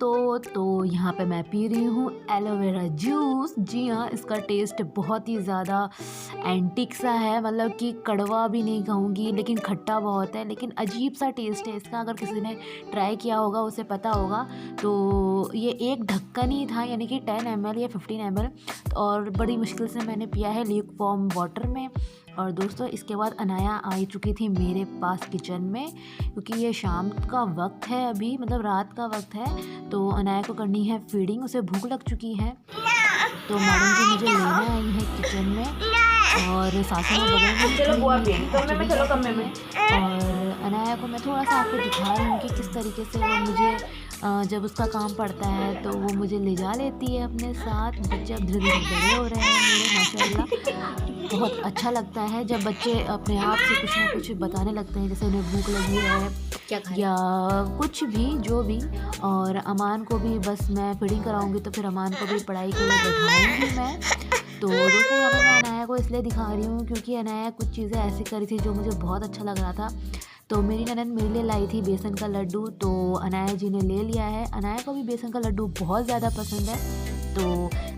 दोस्तों, तो यहाँ पे मैं पी रही हूँ एलोवेरा जूस। जी हाँ, इसका टेस्ट बहुत ही ज़्यादा एंटिक सा है, मतलब कि कड़वा भी नहीं कहूँगी लेकिन खट्टा बहुत है, लेकिन अजीब सा टेस्ट है इसका। अगर किसी ने ट्राई किया होगा उसे पता होगा। तो ये एक ढक्कन ही था, यानी कि 10 ml या 15 ml, और बड़ी मुश्किल से मैंने पिया है ल्यूक वार्म वाटर में। और दोस्तों, इसके बाद अनाया आ चुकी थी मेरे पास किचन में, क्योंकि ये शाम का वक्त है, अभी मतलब रात का वक्त है। तो अनाया को करनी है फीडिंग, उसे भूख लग चुकी है। तो मैडम जी मुझे लेने आई है किचन में, और सासू में बगल में चलो बुआ खड़ी पे हैं, कमरे में, चलो कमरे में। और अनाया को मैं थोड़ा सा आपको दिखा रही हूँ कि किस तरीके से वो मुझे जब उसका काम पड़ता है तो वो मुझे ले जा लेती है अपने साथ। बच्चे अब धीरे धीरे बड़े हो रहे हैं मेरे, माशाल्लाह। बहुत अच्छा लगता है जब बच्चे अपने आप से कुछ ना कुछ बताने लगते हैं, जैसे उन्हें भूख लगी है क्या खा या कुछ भी, जो भी। और अमान को भी बस मैं फीडिंग कराऊंगी तो फिर अमान को भी पढ़ाई के लिए बैठाऊंगी मैं। तो दोस्तों, यहाँ पे मैं अनाया को इसलिए दिखा रही हूँ क्योंकि अनाया कुछ चीज़ें ऐसी करी थी जो मुझे बहुत अच्छा लग रहा था। तो मेरी ननद मेरे लिए लाई थी बेसन का लड्डू, तो अनाया जी ने ले लिया है। अनाया को भी बेसन का लड्डू बहुत ज़्यादा पसंद है। तो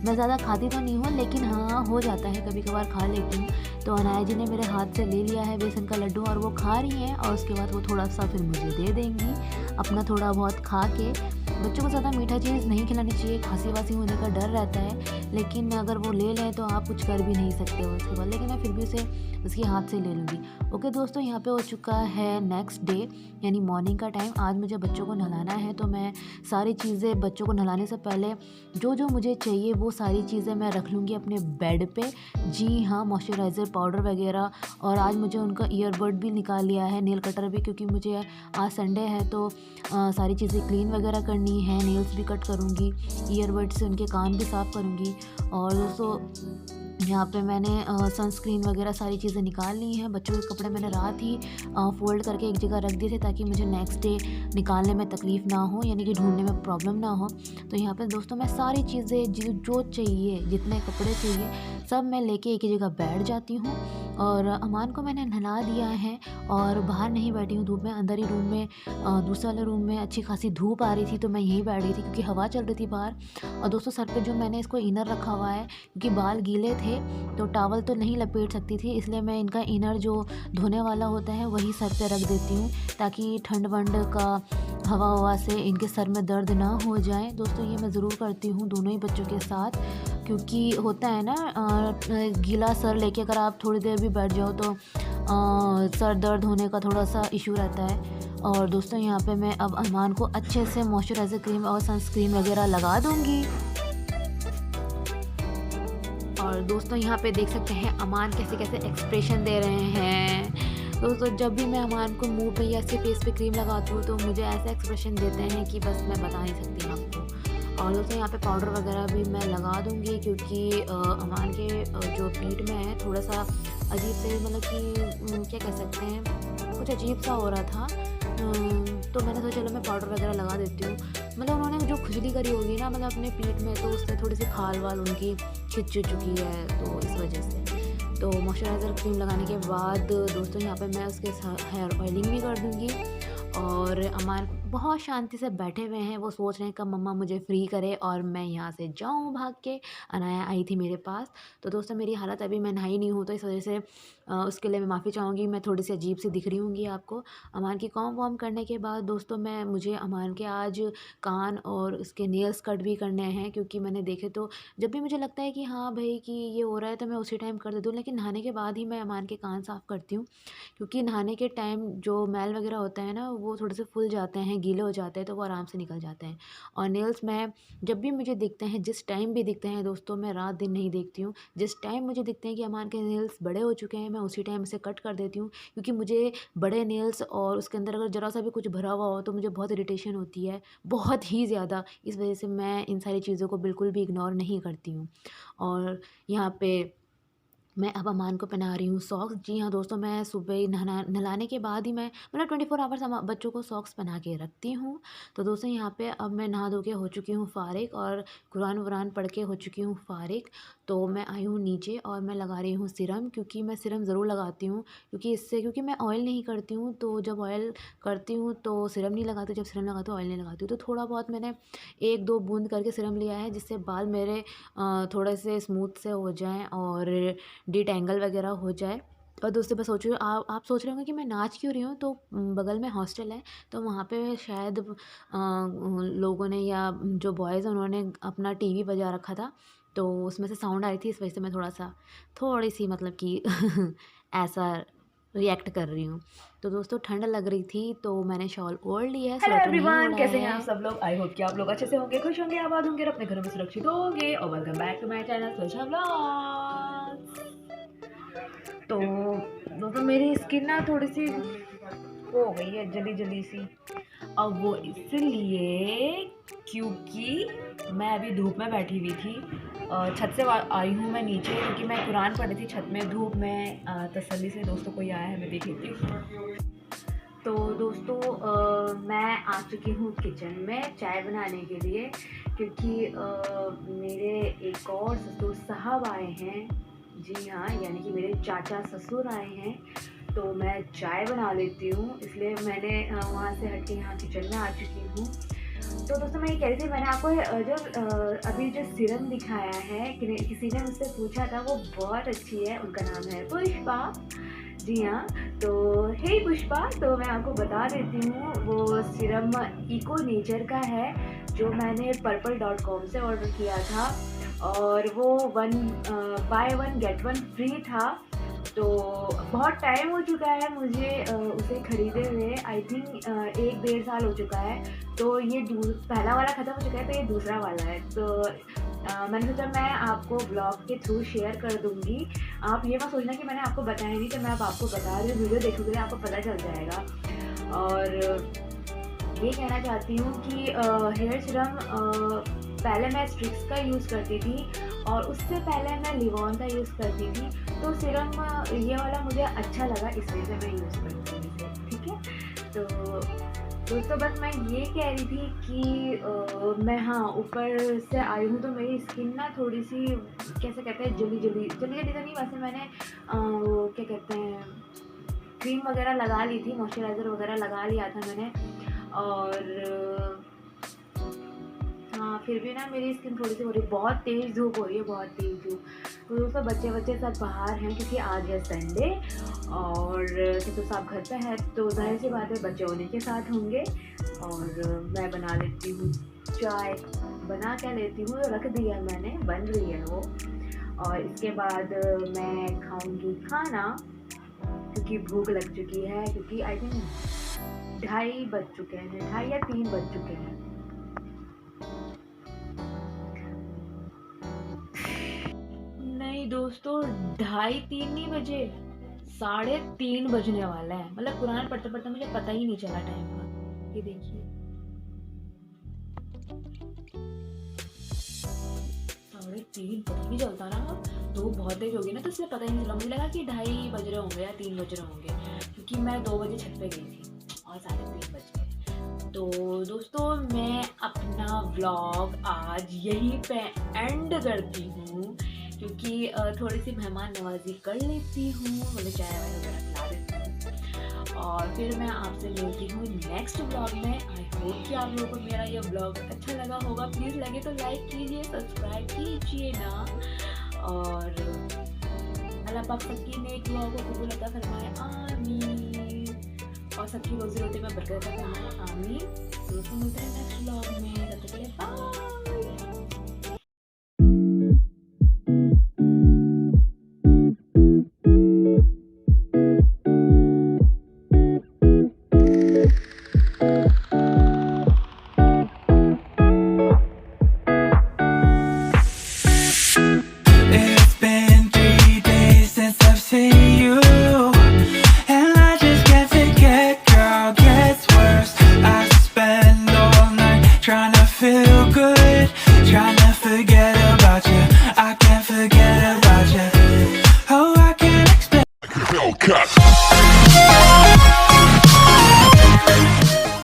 मैं ज़्यादा खाती तो नहीं हूँ, लेकिन हाँ, हो जाता है कभी कभार खा लेती हूँ। तो अनाया जी ने मेरे हाथ से ले लिया है बेसन का लड्डू, और वो खा रही हैं, और उसके बाद वो थोड़ा सा फिर मुझे दे देंगी अपना थोड़ा बहुत खा के। बच्चों को ज़्यादा मीठा चीज़ नहीं खिलानी चाहिए, खांसी वासी होने का डर रहता है, लेकिन अगर वो ले लें तो आप कुछ कर भी नहीं सकते हो उसके बाद। लेकिन मैं फिर भी उसे उसके हाथ से ले लूँगी। ओके दोस्तों, यहाँ पे हो चुका है नेक्स्ट डे, यानी मॉर्निंग का टाइम। आज मुझे बच्चों को नहलाना है, तो मैं सारी चीज़ें बच्चों को नहलाने से पहले जो जो मुझे चाहिए वो सारी चीज़ें मैं रख लूँगी अपने बेड पे। जी हाँ, मॉइस्चराइज़र पाउडर वगैरह। और आज मुझे उनका ईयरबड भी निकाल लिया है, नेल कटर भी, क्योंकि मुझे आज संडे है तो सारी चीज़ें क्लीन वगैरह करनी है, नेल्स भी कट करूँगी, ईयरबड से उनके कान भी साफ़ करूँगी। और दोस्तों, यहाँ पे मैंने सनस्क्रीन वगैरह सारी चीज़ें निकाल ली हैं। बच्चों के कपड़े मैंने रात ही फ़ोल्ड करके एक जगह रख दिए थे, ताकि मुझे नेक्स्ट डे निकालने में तकलीफ़ ना हो, यानी कि ढूंढने में प्रॉब्लम ना हो। तो यहाँ पे दोस्तों, मैं सारी चीज़ें जो चाहिए, जितने कपड़े चाहिए, सब मैं लेके एक ही जगह बैठ जाती हूँ। और अमान को मैंने नहला दिया है, और बाहर नहीं बैठी हूँ धूप में, अंदर ही रूम में, दूसरे वाले रूम में अच्छी खासी धूप आ रही थी, तो मैं यहीं बैठ गई थी क्योंकि हवा चल रही थी बाहर। और दोस्तों, सर पे जो मैंने इसको इनर रखा हुआ है, क्योंकि बाल गीले थे तो टॉवल तो नहीं लपेट सकती थी, इसलिए मैं इनका इनर जो धोने वाला होता है वही सर पे रख देती हूँ, ताकि ठंड वंड का हवा हवा से इनके सर में दर्द ना हो जाए। दोस्तों, ये मैं ज़रूर करती हूँ दोनों ही बच्चों के साथ, क्योंकि होता है ना, गीला सर लेके अगर आप थोड़ी देर भी बैठ जाओ तो सर दर्द होने का थोड़ा सा इशू रहता है। और दोस्तों, यहाँ पे मैं अब अमान को अच्छे से मॉइस्चराइज़र क्रीम और सनस्क्रीन वगैरह लगा दूँगी। और दोस्तों, यहाँ पे देख सकते हैं अमान कैसे कैसे एक्सप्रेशन दे रहे हैं। दोस्तों, जब भी मैं अमान को मुंह पे या इसके फेस पे क्रीम लगाती हूँ तो मुझे ऐसे एक्सप्रेशन देते हैं कि बस मैं बता नहीं सकती आपको। और दोस्तों, यहाँ पे पाउडर वगैरह भी मैं लगा दूँगी, क्योंकि अमान के जो पीठ में है थोड़ा सा अजीब से, मतलब कि क्या कह सकते हैं, कुछ अजीब सा हो रहा था। तो मैंने सोचा चलो मैं पाउडर वगैरह लगा देती हूँ। मतलब उन्होंने जो खुजली करी होगी ना, मतलब अपने पीठ में, तो उससे थोड़ी सी खाल वाल उनकी खिंच चुकी है, तो इस वजह से। तो मॉइस्चराइज़र क्रीम लगाने के बाद दोस्तों, यहाँ पे मैं उसके हेयर ऑयलिंग भी कर दूँगी। और अमान बहुत शांति से बैठे हुए हैं, वो सोच रहे हैं कब मम्मा मुझे फ्री करे और मैं यहाँ से जाऊँ भाग के। अनाया आई थी मेरे पास। तो दोस्तों, मेरी हालत अभी, मैं नहाई नहीं हूँ, तो इस वजह से उसके लिए मैं माफ़ी चाहूँगी, मैं थोड़ी सी अजीब सी दिख रही होंगी आपको। अमान की कॉम वॉम करने के बाद दोस्तों, मुझे अमान के आज कान और उसके नेल्स कट भी करने हैं, क्योंकि मैंने देखे तो जब भी मुझे लगता है कि हाँ भाई कि ये हो रहा है तो मैं उसी टाइम कर देती हूँ, लेकिन नहाने के बाद ही मैं अमान के कान साफ़ करती हूँ, क्योंकि नहाने के टाइम जो मैल वगैरह होता है ना, वो थोड़े से फूल जाते हैं, गीले हो जाते हैं, तो वो आराम से निकल जाते हैं। और नेल्स मैं जब भी मुझे दिखते हैं, जिस टाइम भी दिखते हैं दोस्तों, मैं रात दिन नहीं देखती हूँ, जिस टाइम मुझे दिखते हैं कि अमान के नेल्स बड़े हो चुके हैं, मैं उसी टाइम उसे कट कर देती हूँ, क्योंकि मुझे बड़े नेल्स और उसके अंदर अगर ज़रा सा भी कुछ भरा हुआ हो तो मुझे बहुत इरिटेशन होती है, बहुत ही ज़्यादा। इस वजह से मैं इन सारी चीज़ों को बिल्कुल भी इग्नोर नहीं करती हूँ। और यहाँ पे मैं अब अमान को पहना रही हूँ सॉक्स। जी हाँ दोस्तों, मैं सुबह ही नहलाने के बाद ही मैं मतलब 24 आवर्स बच्चों को सॉक्स पहना के रखती हूँ। तो दोस्तों यहाँ पे अब मैं नहा धो के हो चुकी हूँ फ़ारिग और कुरान वुरान पढ़ के हो चुकी हूँ फ़ारिग। तो मैं आई हूँ नीचे और मैं लगा रही हूँ सीरम, क्योंकि मैं सीरम ज़रूर लगाती हूँ क्योंकि मैं ऑयल नहीं करती हूँ। तो जब ऑयल करती हूँ तो सीरम नहीं लगाती, जब सीरम लगाती हूँ ऑयल नहीं लगाती हूँ। तो थोड़ा बहुत मैंने 1-2 बूंद करके सीरम लिया है, जिससे बाल मेरे थोड़े से स्मूथ से हो जाएँ और डिटैंगल वगैरह हो जाए। और दोस्तों मैं सोच रही हूँ, आप सोच रहे होंगे कि मैं नाच क्यों रही हूँ, तो बगल में हॉस्टल है, तो वहाँ पे शायद लोगों ने या जो बॉयज़ हैं उन्होंने अपना टीवी बजा रखा था, तो उसमें से साउंड आ रही थी, इस वजह से मैं थोड़ी सी मतलब कि ऐसा रिएक्ट कर रही हूँ। तो दोस्तों ठंड लग रही थी तो मैंने शॉल ओढ़ लिया है, हेलो स्वेटर नहीं एवरीवन, ओढ़ा कैसे हैं है। आप सब लोग। आई होप कि आप लोग अच्छे से होंगे, खुश होंगे, आबाद होंगे और अपने घरों में सुरक्षित होंगे। और welcome back to my channel Suljha vlogs. तो दोस्तों मेरी स्किन ना थोड़ी सी वो हो गई है, जली जली सी। अब वो इसलिए क्योंकि मैं अभी धूप में बैठी हुई थी, छत से आई हूँ मैं नीचे, क्योंकि मैं कुरान पढ़ रही थी छत में धूप में। तसल्ली से दोस्तों कोई आया है, मैं देख लेती हूँ। तो दोस्तों मैं आ चुकी हूँ किचन में चाय बनाने के लिए, क्योंकि मेरे एक और ससुर साहब आए हैं। जी हाँ, यानी कि मेरे चाचा ससुर आए हैं, तो मैं चाय बना लेती हूँ, इसलिए मैंने वहाँ से हट के यहाँ किचन में आ चुकी हूँ। तो दोस्तों मैं ये कह रही थी, मैंने आपको जो अभी जो सीरम दिखाया है, किसी ने मुझसे पूछा था, वो बहुत अच्छी है। उनका नाम है पुष्पा। जी हाँ, तो हे पुष्पा, तो मैं आपको बता देती हूँ, वो सीरम इको नेचर का है, जो मैंने purple.com से ऑर्डर किया था, और वो 1 बाय 1 गेट 1 फ्री था। तो बहुत टाइम हो चुका है मुझे उसे ख़रीदे हुए, आई थिंक 1-1.5 साल हो चुका है। तो ये पहला वाला ख़त्म हो चुका है, तो ये दूसरा वाला है। तो मैंने सोचा मैं आपको ब्लॉग के थ्रू शेयर कर दूँगी। आप ये मत सोचना कि मैंने आपको बताया नहीं, तो मैं अब आपको बता रही हूँ, वीडियो देखोगे आपको पता चल जाएगा। और ये कहना चाहती हूँ कि हेयर सीरम पहले मैं स्ट्रिक्स का यूज़ करती थी, और उससे पहले मैं लिवॉन का यूज़ करती थी। तो सीरम ये वाला मुझे अच्छा लगा, इसलिए से मैं यूज़ करती हूँ इसे, ठीक है। तो दोस्तों बस मैं ये कह रही थी कि मैं हाँ ऊपर से आई हूँ, तो मेरी स्किन ना थोड़ी सी कैसे कहते हैं, जली जली तो नहीं। वैसे मैंने वो क्या कहते हैं, क्रीम वगैरह लगा ली थी, मॉइस्चराइज़र वगैरह लगा लिया था मैंने। और हाँ, फिर भी ना मेरी स्किन थोड़ी सी हो रही है, बहुत तेज़ धूप हो रही है, बहुत तेज़ धूप। तो दोस्तों बच्चे सब बाहर हैं, क्योंकि आज है संडे, और ससुर साहब घर पे है, तो जाहिर सी बात है बच्चे उन्हीं के साथ होंगे। और मैं बना लेती हूँ चाय, बना क्या लेती हूँ, रख दी है मैंने, बन रही है वो। और इसके बाद मैं खाऊँगी खाना, क्योंकि भूख लग चुकी है, क्योंकि आई थिंक 2:30 बज चुके हैं, 2:30 या 3 बज चुके हैं। नहीं दोस्तों, 2:30-3 नहीं बजे, 3:30 बजने वाला है। मतलब कुरान पढ़ते पढ़ते मुझे पता ही नहीं चला टाइम का। ये देखिए 3:30 पता नहीं चलता ना, धूप बहुत तेज होगी ना, तो इसलिए पता ही नहीं चला। मुझे लगा कि 2:30 बज रहे होंगे या 3 बज रहे होंगे, क्योंकि मैं 2 बजे छत पे गई थी और 3:30 बज गए। तो दोस्तों मैं अपना व्लॉग आज यहीं पे एंड करती हूँ, क्योंकि थोड़ी सी मेहमान नवाजी कर लेती हूँ, मतलब चाय वगैरह खिला देती हूँ, और फिर मैं आपसे मिलती हूँ नेक्स्ट व्लॉग में। आई होप कि आप लोगों को मेरा ये व्लॉग अच्छा लगा होगा। प्लीज़ लगे तो लाइक कीजिए, सब्सक्राइब कीजिए ना, और अल्लाह पाक सबकी नेक व्लॉगों को कबूल अता फरमाए, आमीन, और सबकी रोज़ी रोटी में बरकत अता फरमाए, आमीन। तो मिलते हैं नेक्स्ट व्लॉग में, तब तक के लिए bye. Trying to feel good, trying to forget about you.